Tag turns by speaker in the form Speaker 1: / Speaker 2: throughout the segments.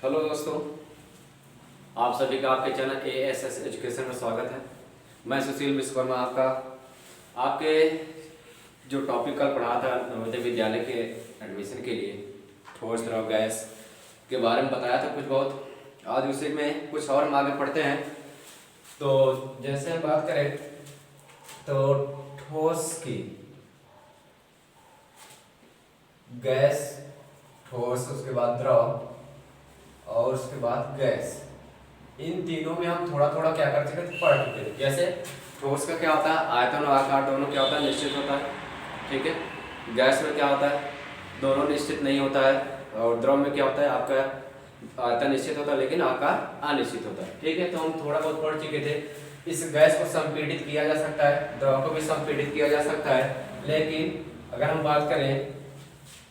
Speaker 1: Hello दोस्तों, आप सभी का आपके चैनल ASS एजुकेशन में स्वागत है। मैं सुशील विश्वकर्मा आपके जो टॉपिक कल पढ़ा था नवोदय विद्यालय के एडमिशन के लिए ठोस द्रव गैस के बारे में बताया था कुछ बहुत। आज उसी में कुछ और हम आगे पढ़ते हैं। तो जैसे हम बात करें तो ठोस की गैस, ठोस, उसके बाद द्रव और उसके बाद गैस, इन तीनों में हम थोड़ा थोड़ा क्या कर चुके थे, पढ़ चुके थे। जैसे ठोस का क्या होता है, आयतन और आकार दोनों क्या होता है, निश्चित होता है। ठीक है। गैस में क्या होता है, दोनों निश्चित नहीं होता है। और द्रव में क्या होता है, आपका आयतन निश्चित होता है लेकिन आकार अनिश्चित होता है। ठीक है। तो हम थोड़ा बहुत पढ़ चुके थे। इस गैस को संपीड़ित किया जा सकता है, द्रव को भी संपीड़ित किया जा सकता है, लेकिन अगर हम बात करें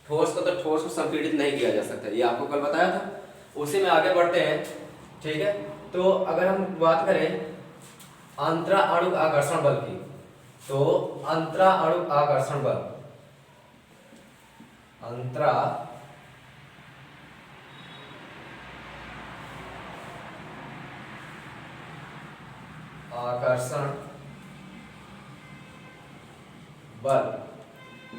Speaker 1: ठोस को, तो ठोस को संपीड़ित नहीं किया जा सकता। ये आपको कल बताया था। उसी में आगे बढ़ते हैं। ठीक है। तो अगर हम बात करें अंतरा अणु आकर्षण बल की, तो अंतरा अणु आकर्षण बल, अंतरा आकर्षण बल,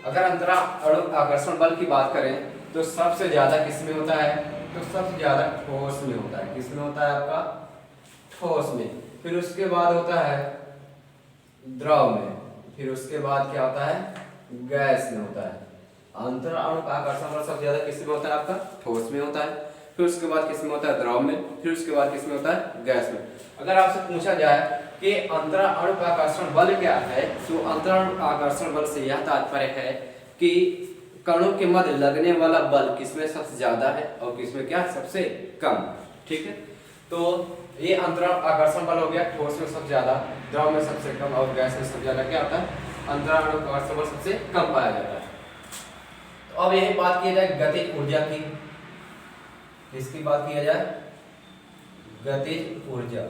Speaker 1: अगर अंतरा अणु आकर्षण बल की बात करें तो सबसे ज्यादा किसमें होता है, तो सबसे ज्यादा ठोस में होता है। किसमें होता है, आपका ठोस में। फिर उसके बाद होता है द्रव में, फिर उसके बाद क्या होता है, गैस में होता है। अंतरा अणु आकर्षण बल सबसे ज्यादा किसमें होता है, आपका ठोस में होता है। फिर उसके बाद किसमें होता है, द्रव में। फिर उसके बाद किसमें होता है, गैस में। अगर आपसे पूछा जाए कि अंतरा अणु आकर्षण बल क्या है, तो अंतरा अणु आकर्षण बल से यह तात्पर्य है कि कणों के मध्य लगने वाला बल किसमें सबसे ज्यादा है और किसमें क्या सबसे कम। ठीक है। तो ये अंतरा आकर्षण बल हो गया, ठोस में सबसे ज्यादा, द्रव में सबसे कम और गैस में सबसे ज्यादा क्या होता है, अंतरा अणु आकर्षण बल सबसे कम पाया जाता है। तो अब यही बात की जाए गतिज ऊर्जा की। किसकी बात किया जाए, गतिज ऊर्जा।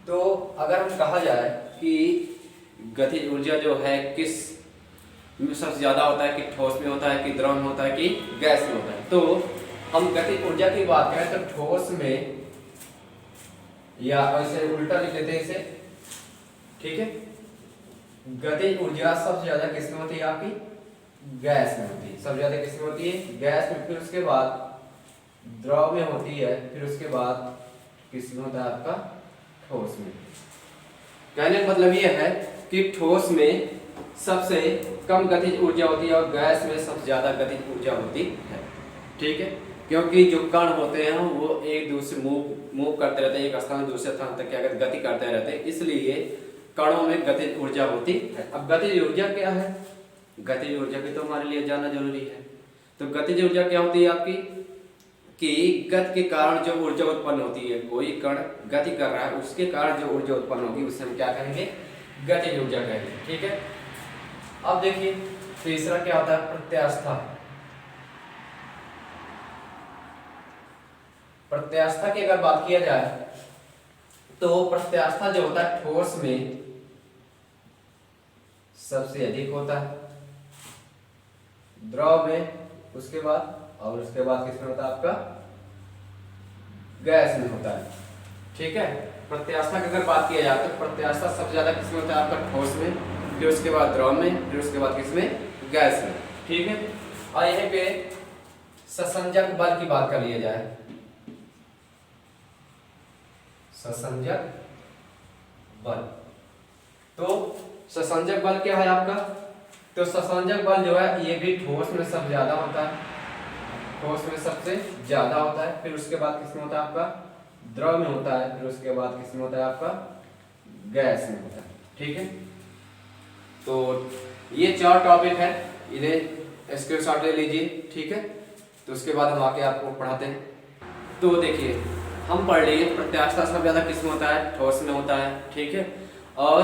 Speaker 1: तो अगर हम कहा जाए कि गतिज ऊर्जा जो है किस में सबसे ज्यादा होता है, कि ठोस में होता है, कि द्रव में होता है, कि गैस में होता है, तो हम गतिज ऊर्जा की बात करें तो ठोस में, या ऐसे उल्टा लिख लेते हैं इसे। ठीक है। गतिज ऊर्जा सबसे ज्यादा किसमें होती है, आपकी गैस में होती है। सबसे ज्यादा किसमें होती है, गैस में। फिर उसके बाद द्रव में होती है। फिर उसके बाद किसमें होता है, आपका ठोस में। कहने का मतलब यह है कि ठोस में सबसे कम गतिज ऊर्जा होती है और गैस में सबसे ज्यादा गतिज ऊर्जा होती है। ठीक है। क्योंकि जो कण होते हैं वो एक दूसरे मूव करते रहते हैं, एक स्थान से दूसरे स्थान तक क्या गति करते रहते हैं, इसलिए कणों में गतिज ऊर्जा होती है। अब गतिज ऊर्जा क्या है, गतिज ऊर्जा की तो हमारे लिए जानना जरूरी है। तो गतिज ऊर्जा क्या होती है आपकी, कि गति के कारण जो ऊर्जा उत्पन्न होती है, कोई कण गति कर रहा है उसके कारण जो ऊर्जा उत्पन्न होगी उसे हम क्या कहेंगे, गतिज ऊर्जा कहेंगे। ठीक है। अब देखिए तीसरा क्या होता है, प्रत्यास्था। प्रत्यास्था की अगर बात किया जाए तो प्रत्यास्था जो होता है ठोस में सबसे अधिक होता है, द्रव में उसके बाद, और उसके बाद किसमें होता है, आपका गैस में होता है। ठीक है। प्रत्यास्था की अगर बात किया जाए तो प्रत्यास्था सबसे ज्यादा किसमें होता है, आपका ठोस में, फिर उसके बाद द्रव में, फिर उसके बाद किसमें, गैस में। ठीक है। और यहीं पे ससंजक बल की बात कर लिया जाए, ससंजक बल। तो ससंजक बल क्या है आपका, तो ससंजक बल जो है ये भी ठोस में सबसे ज्यादा होता है, ठोस में सबसे ज्यादा होता है। फिर उसके बाद किसमें होता है, आपका द्रव में होता है। फिर उसके बाद किसमें होता है, आपका गैस में होता है। ठीक है। तो ये चार टॉपिक है, इन्हें स्क्रीनशॉट ले लीजिए। ठीक है। तो उसके बाद हम आके आपको पढ़ाते हैं। तो देखिए हम पढ़ लिए प्रत्यास्था सबसे ज्यादा किसमें होता है, ठोस में होता है। ठीक है। और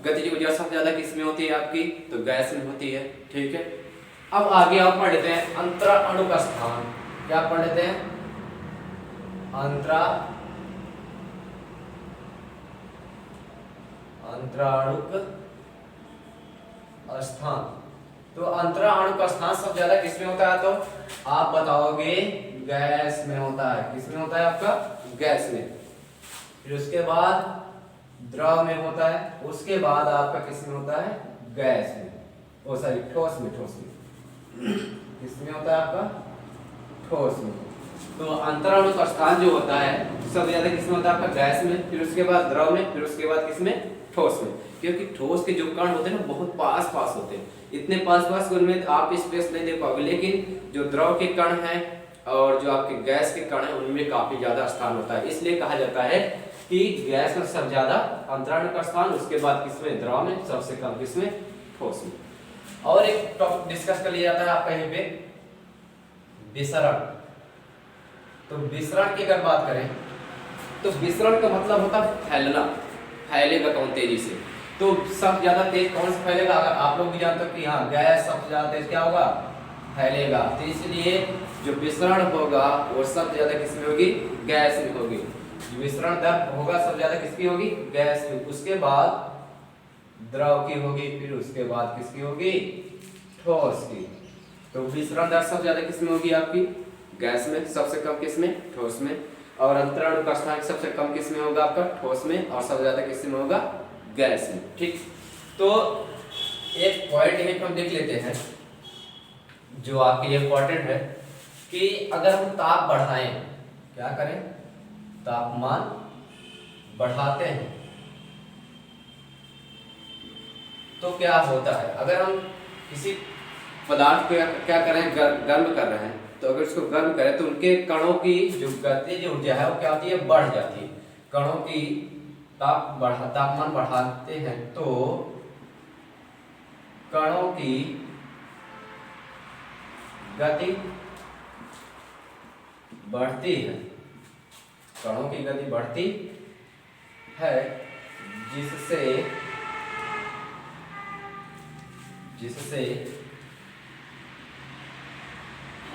Speaker 1: गतिज ऊर्जा सबसे ज्यादा किसमें होती है आपकी, तो गैस में होती है। ठीक है। अब आगे आप पढ़ लेते हैं अंतरा अणु का स्थान। क्या पढ़ लेते हैं, अंतराणुक स्थान। तो अंतरा अणु का स्थान सबसे ज्यादा किसमें होता है, तो आप बताओगे गैस में होता है। किस में होता है आपका? गैस में। फिर उसके बाद द्रव में होता है, उसके बाद आपका किस में होता है? गैस में, ओ सॉरी ठोस में। ठोस में किस में होता है आपका? ठोस में। तो अंतराणु का स्थान जो होता है सबसे ज्यादा किस में होता है आपका? गैस में, फिर उसके बाद द्रव में, फिर उसके बाद किस में? ठोस में। क्योंकि ठोस के जो कण होते हैं ना बहुत पास पास होते हैं, इतने पास पास कि उनमें आप स्पेस नहीं दे पाओगे, लेकिन जो द्रव के कण हैं और जो आपके गैस के कण हैं उनमें काफी ज्यादा स्थान होता है। इसलिए कहा जाता है कि गैस में सबसे ज्यादा अंतराणु का स्थान, उसके बाद किसमें? द्रव में, सबसे कम किसमें? ठोस में। और एक टॉपिक डिस्कस कर लिया जाता है आपका यहीं पे, विसरण। तो विसरण की अगर बात करें तो विसरण का मतलब होता है फैलना, फैलेगा कौन तेजी से। तो सबसे ज्यादा तेज कौन सा फैलेगा? अगर आप लोग भी जानते हो कि हाँ गैस सबसे ज्यादा तेज क्या होगा? फैलेगा। तो इसलिए जो विसरण होगा वो सबसे ज्यादा किसमें होगी? गैस में होगी। विसरण दर होगा सबसे ज्यादा किसकी होगी? गैस में। उसके बाद द्रव की होगी, फिर उसके बाद किसकी होगी? ठोस की। तो विसरण दर सबसे ज्यादा किसमें होगी आपकी? गैस में, सबसे कम किसमें? ठोस में। और अंतराणु का स्थान सबसे कम किसमें होगा आपका? ठोस में। और सबसे ज्यादा किसमें होगा? गैस में। ठीक, तो एक पॉइंट यहीं पर हम देख लेते हैं जो आपके लिए इंपॉर्टेंट है कि अगर हम ताप बढ़ाएं, क्या करें? तापमान बढ़ाते हैं तो क्या होता है? अगर हम किसी पदार्थ को क्या करें? गर्म कर रहे हैं, तो अगर उसको गर्म करें तो उनके कणों की जो गतिज ऊर्जा है वो क्या होती है? बढ़ जाती है। कणों की तापमान बढ़ाते हैं तो कणों की गति बढ़ती है। कणों की गति बढ़ती है जिससे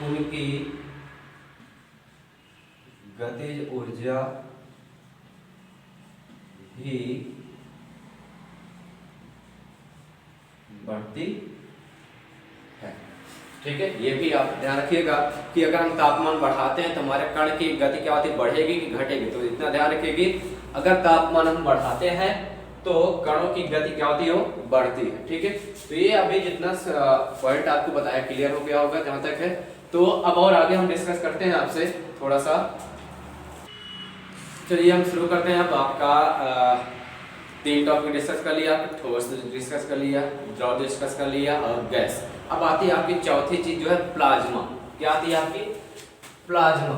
Speaker 1: उनकी गतिज ऊर्जा भी बढ़ती है। ठीक है, ये भी आप ध्यान रखिएगा कि अगर हम तापमान बढ़ाते हैं तो हमारे कण की गति क्या होती है? बढ़ेगी कि घटेगी? तो इतना ध्यान रखिएगा, अगर तापमान हम बढ़ाते हैं तो कणों की गति क्या होती है? वो बढ़ती है। ठीक है, तो ये अभी जितना पॉइंट आपको बताया क्लियर हो गया होगा जहां तक है। तो अब और आगे हम डिस्कस करते हैं आपसे थोड़ा सा। चलिए हम शुरू करते हैं। अब आपका 3 टॉपिक डिस्कस कर लिया, ठोस डिस्कस कर लिया, द्रव डिस्कस कर लिया और गैस। अब आती है आपकी चौथी चीज जो है प्लाज्मा। क्या आती है आपकी? प्लाज्मा।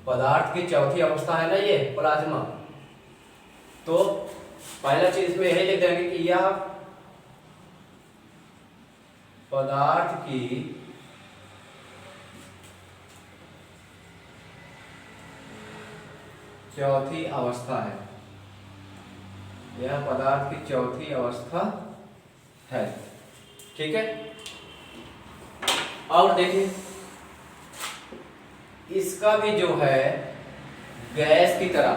Speaker 1: पदार्थ की चौथी अवस्था है ना ये प्लाज्मा। तो पहला चीज इसमें यही लिख देंगे कि यह पदार्थ की चौथी अवस्था है। यह पदार्थ की चौथी अवस्था है। ठीक है, और देखिए इसका भी जो है गैस की तरह,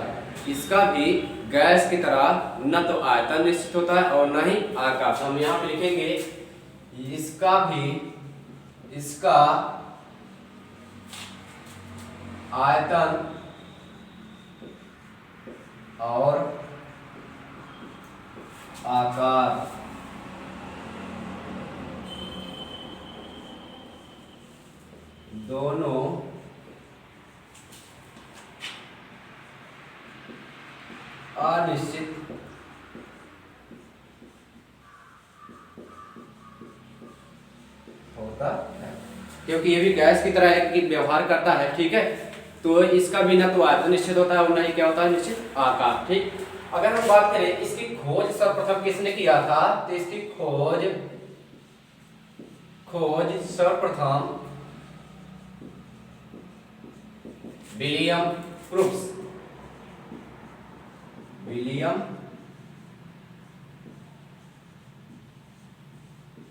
Speaker 1: इसका भी गैस की तरह न तो आयतन निश्चित होता है और न ही आकार। हम यहां पे लिखेंगे इसका आयतन और आकार दोनों अनिश्चित होता है, क्योंकि ये भी गैस की तरह एक व्यवहार करता है। ठीक है, तो इसका भी ना तो आयतन निश्चित होता है और ना ही क्या होता है? निश्चित आकार। ठीक, अगर हम बात करें इसकी खोज सर्वप्रथम किसने किया था? तो इसकी खोज सर्वप्रथम विलियम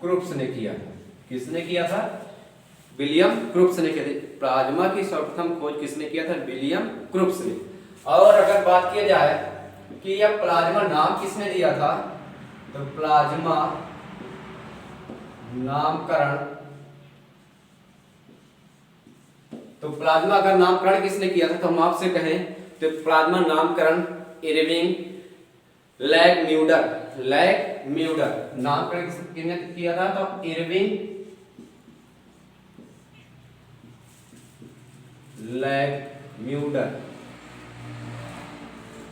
Speaker 1: क्रुप्स ने किया था। किसने किया था? विलियम क्रुप्स ने किया था। प्लाज्मा की सर्वप्रथम खोज किसने किया था? विलियम क्रुप्स ने। और अगर बात किया जाए कि यह प्लाज्मा नाम किसने दिया था, तो प्लाज्मा नामकरण तो प्लाज्मा अगर नामकरण किसने किया था तो हम आपसे कहें तो प्लाज्मा नामकरण इरविंग लैगम्यूलर नामकरण किसने किया था तो इरविंग लैगम्यूलर,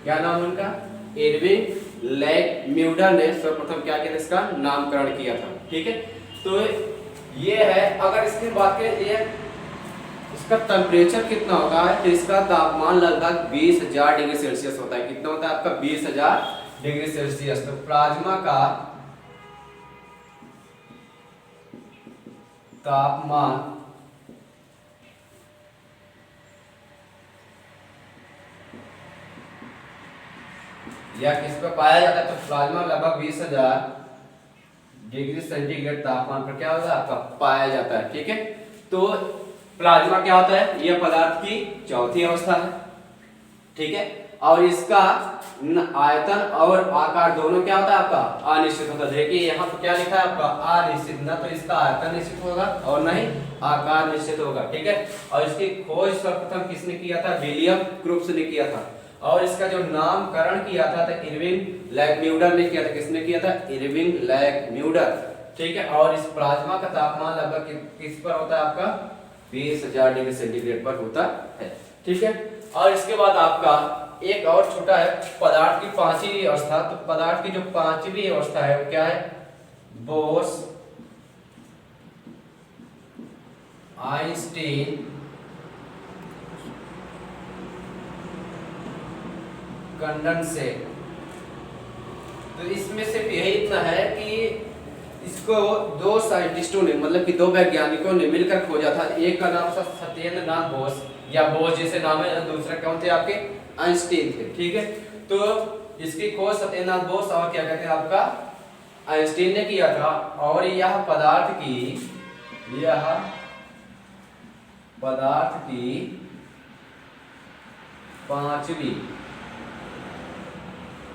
Speaker 1: क्या नाम उनका, इरविंग लैगम्यूलर ने सर्वप्रथम क्या किया था, इसका नामकरण किया था। ठीक है, तो ये है। अगर इसकी बात करें ये इसका टेम्परेचर कितना होता है तो इसका तापमान लगभग 20,000 डिग्री सेल्सियस होता है। कितना होता है आपका 20,000 डिग्री सेल्सियस। तो प्लाज्मा का तापमान या किस पर पाया जाता है तो प्लाज्मा लगभग 20,000 डिग्री सेंटीग्रेड तापमान पर क्या होता है आपका पाया जाता है। ठीक है, तो प्लाज्मा क्या होता है, यह पदार्थ की चौथी अवस्था है। ठीक है, और इसका आयतन और आकार दोनों क्या होता है आपका अनिश्चित होता है। देखिए यहाँ पर क्या लिखा है आपका अनिश्चित, न तो इसका आयतन निश्चित होगा और न ही आकार निश्चित होगा। ठीक है, और इसकी खोज सर्वप्रथम किसने किया था, विलियम क्रूप्स ने किया था। और इसका जो नामकरण किया था तो इरविंग लैगम्यूलर ने किया था। किसने किया था, इरविंग लैगम्यूलर। ठीक है, और इस प्लाज्मा का तापमान लगभग किस पर होता है आपका 20,000 डिग्री सेंटीग्रेड पर होता है। ठीक है, और इसके बाद आपका एक और छोटा है पदार्थ की पांचवी अवस्था। तो पदार्थ की जो पांचवी अवस्था है वो क्या है, बोस आइंस्टीन कंडेंसेट। तो इसमें सिर्फ यही इतना है कि इसको दो साइंटिस्टों ने मतलब कि दो वैज्ञानिकों ने मिलकर खोजा था। एक का नाम था सत्येंद्रनाथ बोस या बोस जैसे नाम है, दूसरा कौन थे आपके आइंस्टीन थे। ठीक है, तो इसकी खोज सत्येंद्रनाथ बोस और क्या कहते हैं आपका आइंस्टीन ने किया था। और यह पदार्थ की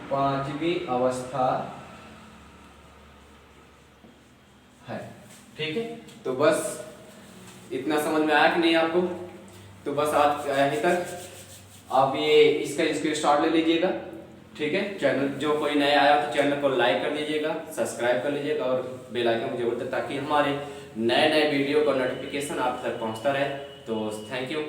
Speaker 1: पांचवी अवस्था है। ठीक है, तो बस इतना समझ में आया कि नहीं आपको, तो बस आज यहीं तक आप ये इसका स्क्रीनशॉट ले लीजिएगा। ठीक है, चैनल जो कोई नया आया तो चैनल को लाइक कर लीजिएगा, सब्सक्राइब कर लीजिएगा और बेल आइकन को जरूर दे ताकि हमारे नए वीडियो का नोटिफिकेशन आप तक पहुंचता रहे। तो थैंक यू।